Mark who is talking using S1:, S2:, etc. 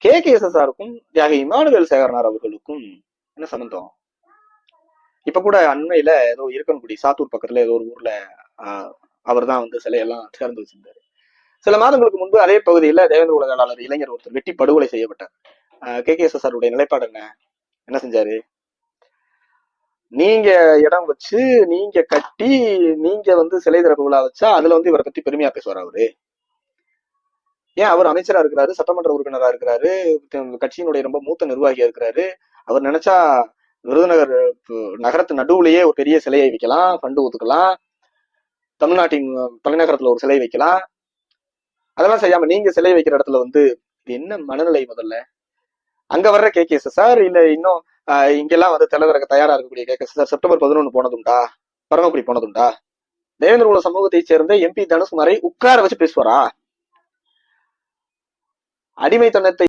S1: KKSSRக்கும் தியாகி இமானுவேல் சேகரனார் அவர்களுக்கும் என்ன சம்பந்தம்? இப்ப கூட அண்மையில ஏதோ இருக்கன்குடி சாத்தூர் பக்கத்துல ஏதோ ஒரு ஊர்ல அவர் தான் வந்து சிலையெல்லாம் திறந்து வச்சிருந்தாரு. சில மாதங்களுக்கு முன்பு அதே பகுதியில தேவேந்திர குல வேளாளர் இளைஞர் ஒருத்தர் வெட்டி படுகொலை செய்யப்பட்டார். KKSSR உடைய நிலைப்பாடு என்ன செஞ்சாரு? நீங்க இடம் வச்சு நீங்க கட்டி நீங்க வந்து சிலை திறப்பு விழா வச்சா அதுல வந்து இவரை பத்தி பெருமையா பேசுவார் அவரு. ஏன் அவர் அமைச்சரா இருக்கிறாரு, சட்டமன்ற உறுப்பினரா இருக்கிறாரு, கட்சியினுடைய ரொம்ப மூத்த நிர்வாகியா இருக்கிறாரு. அவர் நினைச்சா விருதுநகர் நகரத்து நடுவுலயே ஒரு பெரிய சிலையை வைக்கலாம், ஃபண்டு ஒதுக்கலாம், தமிழ்நாட்டின் தலைநகரத்துல ஒரு சிலை வைக்கலாம். அதெல்லாம் செய்யாம நீங்க சிலை வைக்கிற இடத்துல வந்து இது என்ன மனநிலை? முதல்ல அங்க வர்ற KKSSR இல்ல இன்னும் இங்கெல்லாம் வந்து தலைவரக்க தயாரா இருக்கக்கூடிய KKSSR செப்டம்பர் 11 போனதுண்டா? பரமக்குடி போனதுண்டா? தேவேந்திர குல சமூகத்தை சேர்ந்த MP தனுஷ்குமாரை உட்கார வச்சு பேசுவாரா? அடிமைத்தனத்தை